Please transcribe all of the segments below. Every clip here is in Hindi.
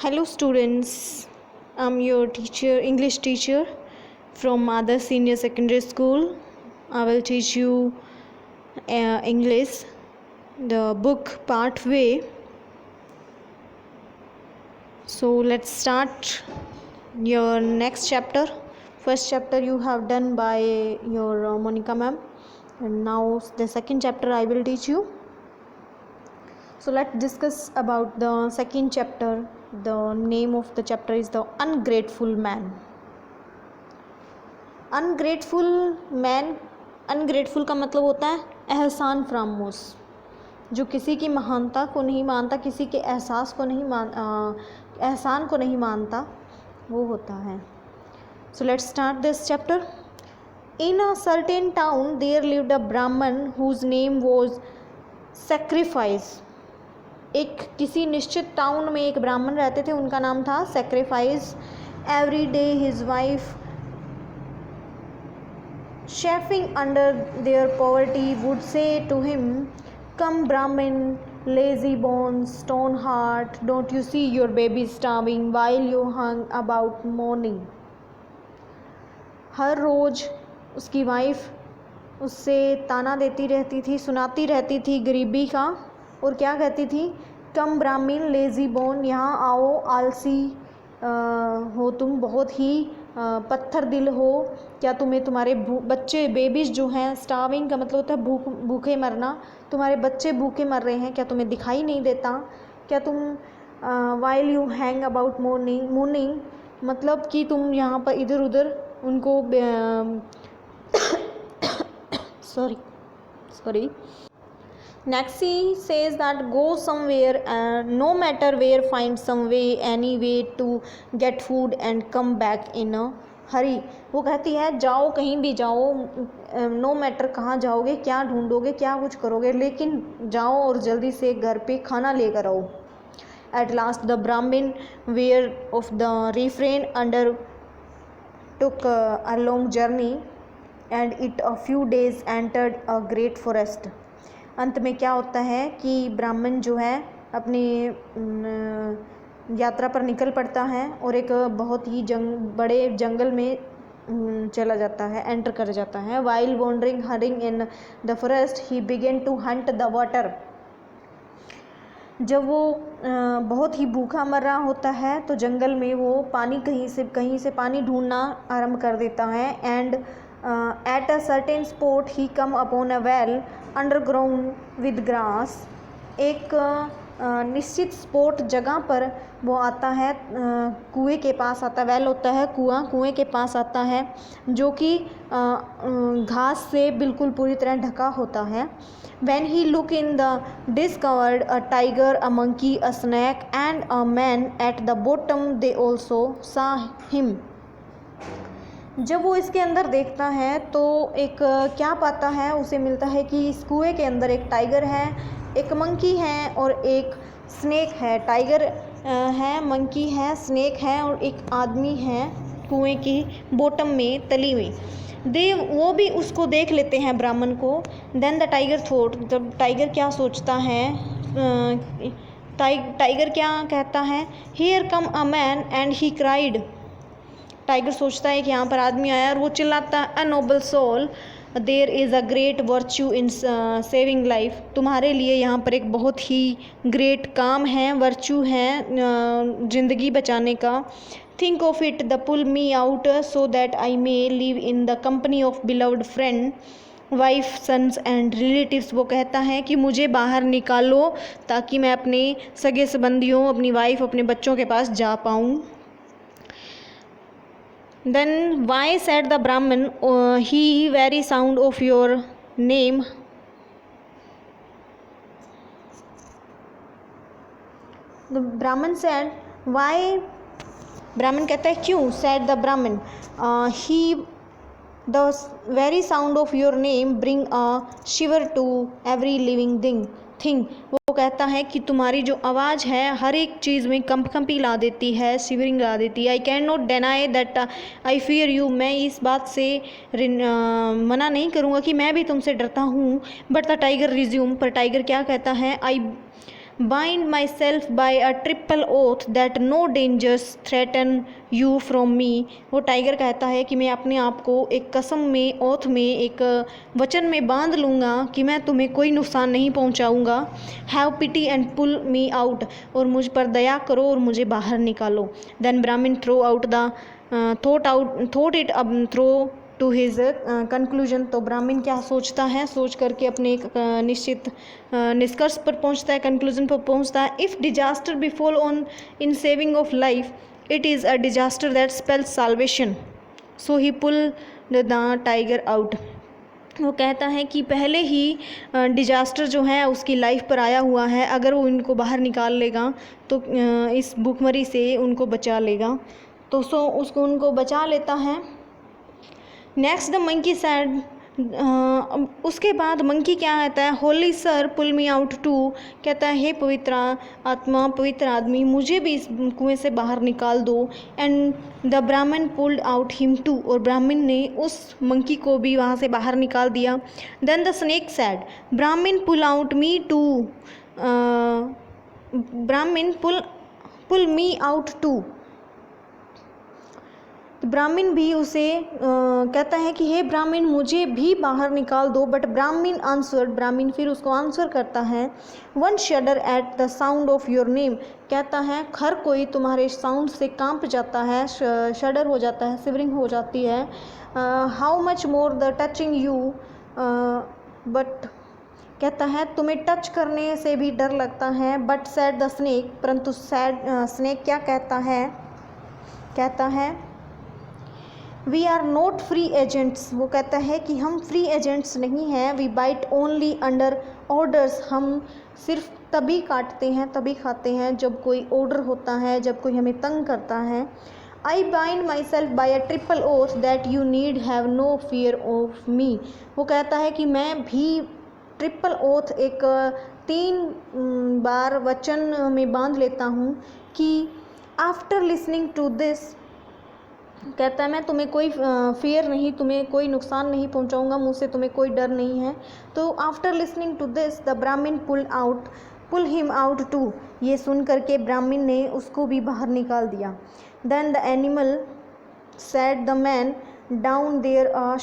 Hello students, I'm your teacher, English teacher from Mother Senior Secondary School. I will teach you English, the book part way. So let's start your next chapter. First chapter you have done by your Monica ma'am, and now the second chapter I will teach you. So let's discuss about the second chapter. The name of the chapter is the ungrateful man. Ungrateful man, ungrateful का मतलब होता है एहसान फरामोश, जो किसी की महानता को नहीं मानता, किसी के एहसास को नहीं एहसान को नहीं मानता, वो होता है. So let's start this chapter. In a certain town there lived a Brahman whose name was Sacrifice. एक किसी निश्चित टाउन में एक ब्राह्मण रहते थे, उनका नाम था sacrifice. Every day his wife chafing under their poverty would say to him, come Brahmin, lazy bones, stone heart, don't you see your baby starving while you hung about mourning. हर रोज़ उसकी वाइफ उससे ताना देती रहती थी, सुनाती रहती थी गरीबी का, और क्या कहती थी, कम ब्राह्मीण लेज़ी बोन, यहाँ आओ, आलसी हो तुम, बहुत ही पत्थर दिल हो, क्या तुम्हें तुम्हारे बच्चे बेबीज जो हैं, स्टार्विंग का मतलब होता है भूखे मरना, तुम्हारे बच्चे भूखे मर रहे हैं, क्या तुम्हें दिखाई नहीं देता, क्या तुम वाइल यू हैंग अबाउट मूनिंग मतलब कि तुम यहाँ पर इधर उधर उनको sorry. Next he says that go somewhere and no matter where, find some way, any way to get food and come back in a hurry. वो कहती है जाओ, कहीं भी जाओ, नो मैटर कहाँ जाओगे, क्या ढूंढोगे, क्या कुछ करोगे, लेकिन जाओ और जल्दी से घर पे खाना लेकर आओ. At last the Brahmin, aware of the refrain, took a long journey and it a few days entered a great forest. अंत में क्या होता है कि ब्राह्मण जो है अपनी यात्रा पर निकल पड़ता है और एक बहुत ही बड़े जंगल में चला जाता है, एंटर कर जाता है. While wandering hurrying in the forest he began to hunt the water. जब वो बहुत ही भूखा मर रहा होता है तो जंगल में वो पानी कहीं से पानी ढूंढना आरंभ कर देता है. And at a certain spot he come upon a well underground with grass. एक निश्चित स्पॉट जगह पर वो आता है, कुएं के पास आता है, वेल होता है कुएं के पास आता है जो कि घास से बिल्कुल पूरी तरह ढका होता है. When he look in the discovered a tiger, a monkey, a snake and a man at the bottom. They also saw him. जब वो इसके अंदर देखता है तो एक क्या पाता है, उसे मिलता है कि इस कुएं के अंदर एक टाइगर है, एक मंकी है और एक स्नेक है. टाइगर है, मंकी है, स्नेक है और एक आदमी है कुएं की बॉटम में, तली में. वो भी उसको देख लेते हैं ब्राह्मण को. देन द टाइगर थॉट, जब टाइगर क्या सोचता है, टाइगर क्या कहता है, here come a man and he cried. Tiger सोचता है कि यहाँ पर आदमी आया और वो चिल्लाता है, a noble soul, there is a great virtue in saving life. तुम्हारे लिए यहाँ पर एक बहुत ही ग्रेट काम है, वर्च्यू है ज़िंदगी बचाने का. Think of it, the pull me out so that I may live in the company of beloved friend, wife, sons and relatives. वो कहता है कि मुझे बाहर निकालो ताकि मैं अपने सगे संबंधियों, अपनी वाइफ, अपने बच्चों के पास जा पाऊँ. Then why, said the Brahmin, he very sound of your name. The Brahmin said, why? ब्राह्मण कहता है क्यों. said the Brahmin, he, the very sound of your name bring a shiver to every living thing. वो कहता है कि तुम्हारी जो आवाज़ है हर एक चीज़ में कंपी ला देती है, शिवरिंग ला देती है. I can not deny that I fear you, मैं इस बात से मना नहीं करूँगा कि मैं भी तुमसे डरता हूँ. बट द टाइगर रिज्यूम, पर टाइगर क्या कहता है, bind myself by a triple oath that no dangers threaten you from me। वो टाइगर कहता है कि मैं अपने आप को एक कसम में, ओथ में, एक वचन में बांध लूँगा कि मैं तुम्हें कोई नुकसान नहीं पहुँचाऊँगा। Have pity and pull me out, और मुझ पर दया करो और मुझे बाहर निकालो। Then Brahmin throw out the thought it throw to his conclusion. तो ब्राह्मण क्या सोचता है, सोच करके अपने एक निश्चित निष्कर्ष पर पहुंचता है, कंक्लूजन पर पहुंचता है। If disaster befall on in saving of life, it is a disaster that spells salvation, so he pull the tiger out. वो कहता है कि पहले ही डिजास्टर जो है उसकी लाइफ पर आया हुआ है, अगर वो इनको बाहर निकाल लेगा तो इस भूखमरी से उनको बचा लेगा। तो उसको उनको बचा लेता है। नेक्स्ट द मंकी सैड, उसके बाद मंकी क्या कहता है, holy sir pull me out too, कहता है हे पवित्र आत्मा, पवित्र आदमी, मुझे भी इस कुएं से बाहर निकाल दो। And the brahmin pulled out him to, और ब्राह्मण ने उस मंकी को भी वहाँ से बाहर निकाल दिया। देन द स्नेक सैड, ब्राह्मण पुल आउट मी टू, ब्राह्मण पुल मी आउट टू। ब्राह्मण भी उसे कहता है कि हे ब्राह्मण, मुझे भी बाहर निकाल दो। बट ब्राह्मण आंसर्ड, ब्राह्मण फिर उसको आंसर करता है, one शडर at the sound of your name, कहता है हर कोई तुम्हारे साउंड से कांप जाता है, शडर हो जाता है, सिवरिंग हो जाती है। How much more the touching you, but कहता है तुम्हें टच करने से भी डर लगता है। बट सैड द स्नेक, परंतु स्नेक क्या कहता है we are not free agents, वो कहता है कि हम फ्री एजेंट्स नहीं हैं। We bite only under orders, हम सिर्फ तभी काटते हैं, तभी खाते हैं जब कोई ऑर्डर होता है, जब कोई हमें तंग करता है। I bind myself by a triple oath that you need have no fear of me, वो कहता है कि मैं भी ट्रिपल ओथ, एक 3 बार वचन में बांध लेता हूँ कि आफ्टर लिसनिंग टू दिस, कहता है मैं तुम्हें कोई फियर नहीं, तुम्हें कोई नुकसान नहीं पहुंचाऊंगा, मुझसे तुम्हें कोई डर नहीं है। तो after listening to this the Brahmin pull him out to, ये सुन करके ब्राह्मण ने उसको भी बाहर निकाल दिया। Then the animal set the man down there a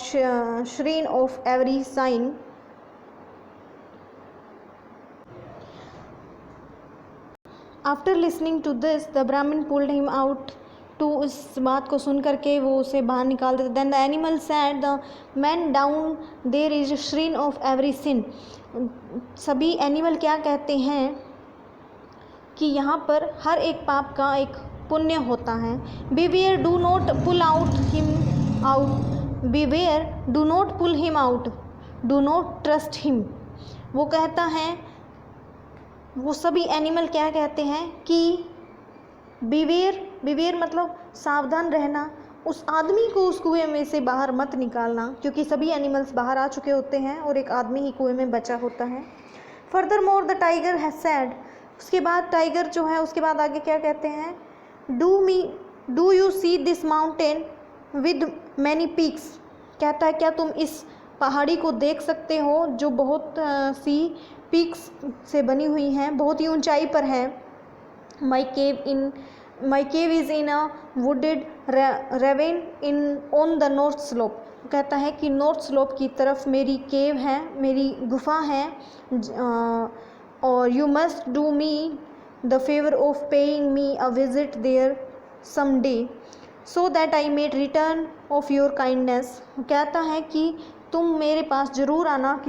shrine of every sign, after listening to this the brahmin pulled him out too, उस बात को सुन करके वो उसे बाहर निकाल देते। Then the animal said the man down there is shrine of every sin, सभी एनिमल क्या कहते हैं कि यहाँ पर हर एक पाप का एक पुण्य होता है। Beware do not pull out him out, beware do not pull him out, do not trust him, वो कहता है, वो सभी एनिमल क्या कहते हैं कि बिवेयर मतलब सावधान रहना, उस आदमी को उस कुएं में से बाहर मत निकालना, क्योंकि सभी एनिमल्स बाहर आ चुके होते हैं और एक आदमी ही कुएं में बचा होता है। Further more the tiger has sad, उसके बाद टाइगर जो है उसके बाद आगे क्या कहते हैं, do you see this mountain with many peaks, कहता है क्या तुम इस पहाड़ी को देख सकते हो जो बहुत सी पीक्स से बनी हुई हैं, बहुत ही ऊंचाई पर है। My cave is in a wooded ravine in on the north slope, कहता है कि नॉर्थ स्लोप की तरफ मेरी केव है, मेरी गुफा है, और you must do me the favour of paying me a visit there some day so that I made return of your kindness, कहता है कि तुम मेरे पास ज़रूर आना,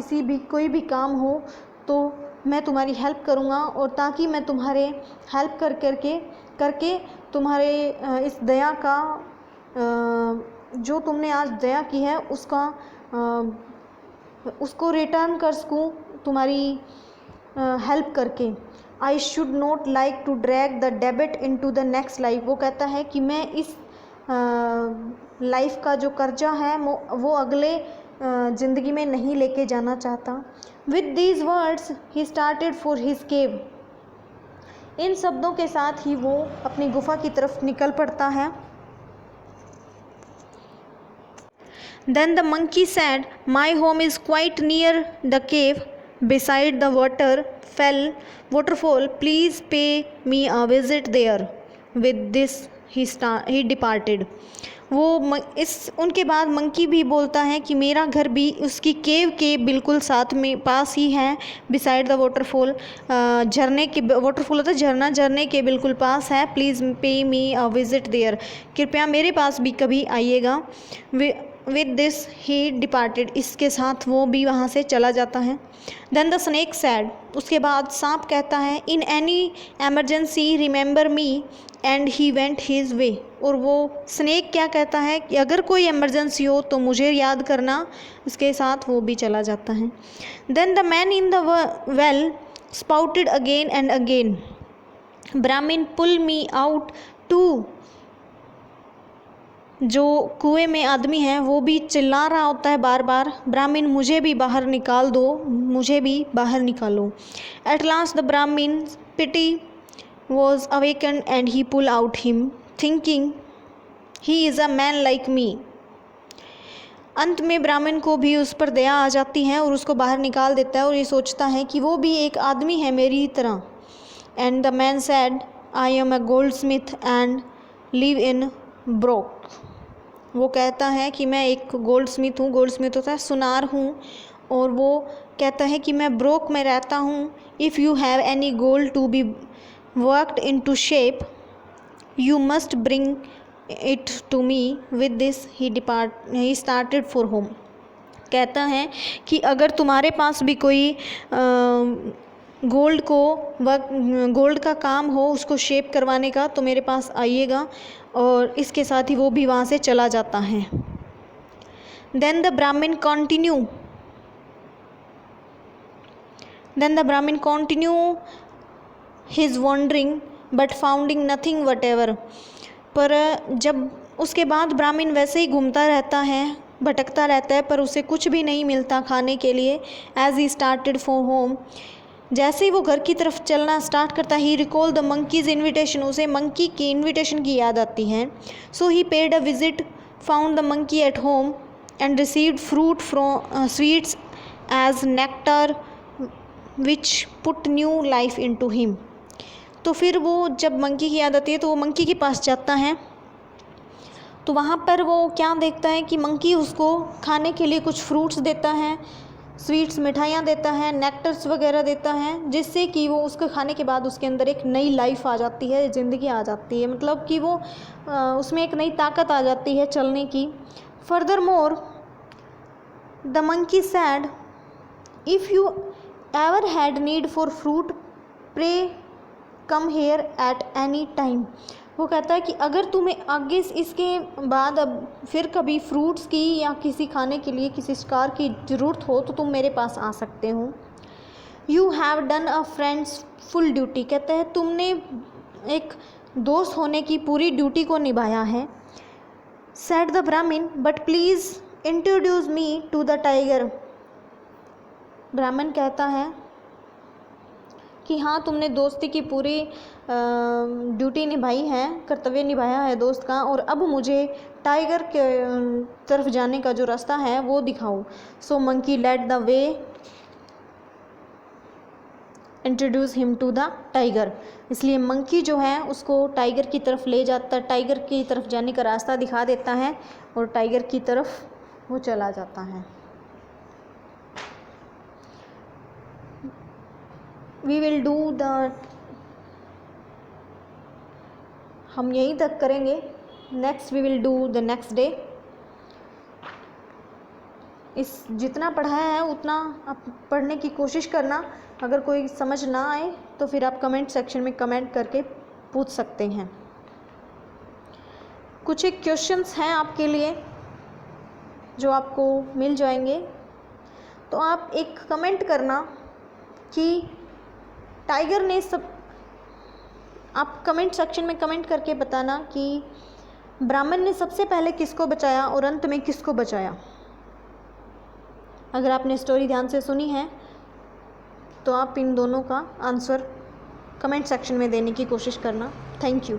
कोई भी काम हो तो मैं तुम्हारी हेल्प करूँगा, और ताकि मैं तुम्हारे हेल्प करके तुम्हारे इस दया का, जो तुमने आज दया की है उसको रिटर्न कर सकूँ तुम्हारी हेल्प करके। I should not like to drag the debit into the next life, वो कहता है कि मैं इस लाइफ का जो कर्जा है वो अगले ज़िंदगी में नहीं लेके जाना चाहता। With these words he started for his cave, इन शब्दों के साथ ही वो अपनी गुफा की तरफ निकल पड़ता है। Then the monkey said my home is quite near the cave beside the waterfall, please pay me a visit there. With this he departed. वो इस उनके बाद मंकी भी बोलता है कि मेरा घर भी उसकी केव के बिल्कुल साथ में पास ही है, बिसाइड द वाटरफॉल, झरने के, वाटरफॉल होता है झरना, झरने के बिल्कुल पास है, प्लीज़ पे मी अ विज़िट देयर, कृपया मेरे पास भी कभी आइएगा। विद दिस ही डिपार्टेड, इसके साथ वो भी वहाँ से चला जाता है। देन द स्नेक सैड, उसके बाद सांप कहता है, in any emergency remember me, and he went his way. और वो स्नेक क्या कहता है कि अगर कोई इमरजेंसी हो तो मुझे याद करना, इसके साथ वो भी चला जाता है। Then the man in the well spouted again and again, brahmin pull me out to, जो कुएं में आदमी है वो भी चिल्ला रहा होता है बार बार, ब्राह्मण मुझे भी बाहर निकाल दो, मुझे भी बाहर निकालो। एट लास्ट द ब्राह्मण पिटी was awakened and he pulled out him, thinking he is a man like me. अंत में ब्राह्मण को भी उस पर दया आ जाती है और उसको बाहर निकाल देता है और ये सोचता है कि वो भी एक आदमी है मेरी तरह। And the man said, I am a goldsmith and live in Brook. वो कहता है कि मैं एक गोल्डस्मिथ हूँ, गोल्डस्मिथ होता है सुनार हूँ, और वो कहता है कि मैं ब्रोक में रहता हूँ। If you have any gold to be worked into shape, you must bring it to me. With this he started for home. कहता है कि अगर तुम्हारे पास भी कोई गोल्ड का काम हो, उसको शेप करवाने का, तो मेरे पास आइएगा। और इसके साथ ही वो भी वहाँ से चला जाता है। Then the Brahmin continue his wandering but finding nothing whatever. पर जब उसके बाद ब्राह्मण वैसे ही घूमता रहता है, भटकता रहता है, पर उसे कुछ भी नहीं मिलता खाने के लिए। As he started for home, जैसे ही वो घर की तरफ चलना स्टार्ट करता है, he recalled the monkey's invitation, उसे मंकी की इन्विटेशन की याद आती है। So he paid a visit, found the monkey at home and received fruit from sweets as nectar which put new life into him. तो फिर वो जब मंकी की याद आती है तो वो मंकी के पास जाता है, तो वहाँ पर वो क्या देखता है कि मंकी उसको खाने के लिए कुछ फ्रूट्स देता है, स्वीट्स मिठाइयाँ देता है, नेक्टर्स वगैरह देता है, जिससे कि वो उसको खाने के बाद उसके अंदर एक नई लाइफ आ जाती है, ज़िंदगी आ जाती है, मतलब कि वो उसमें एक नई ताकत आ जाती है चलने की। Furthermore the monkey said, if you ever had need for fruit pray come here at any time. वो कहता है कि अगर तुम्हें आगे इसके बाद अब फिर कभी फ्रूट्स की या किसी खाने के लिए किसी शिकार की ज़रूरत हो तो तुम मेरे पास आ सकते हो। You have done a friends full duty, कहते हैं तुमने एक दोस्त होने की पूरी ड्यूटी को निभाया है। Said the Brahmin, but please introduce me to the tiger. Brahmin कहता है कि हाँ, तुमने दोस्ती की पूरी ड्यूटी निभाई है, कर्तव्य निभाया है दोस्त का, और अब मुझे टाइगर के तरफ जाने का जो रास्ता है वो दिखाओ। So monkey led the way, introduce him to the tiger. इसलिए मंकी जो है उसको टाइगर की तरफ ले जाता, टाइगर की तरफ जाने का रास्ता दिखा देता है और टाइगर की तरफ वो चला जाता है। वी विल डू द, हम यहीं तक करेंगे। Next we will do the next day. इस जितना पढ़ाया है उतना आप पढ़ने की कोशिश करना। अगर कोई समझ ना आए तो फिर आप कमेंट सेक्शन में कमेंट करके पूछ सकते हैं। कुछ एक क्वेश्चंस हैं आपके लिए जो आपको मिल जाएंगे, तो आप एक कमेंट करना कि टाइगर ने आप कमेंट सेक्शन में कमेंट करके बताना कि ब्राह्मण ने सबसे पहले किसको बचाया और अंत में किसको बचाया। अगर आपने स्टोरी ध्यान से सुनी है तो आप इन दोनों का आंसर कमेंट सेक्शन में देने की कोशिश करना। Thank you.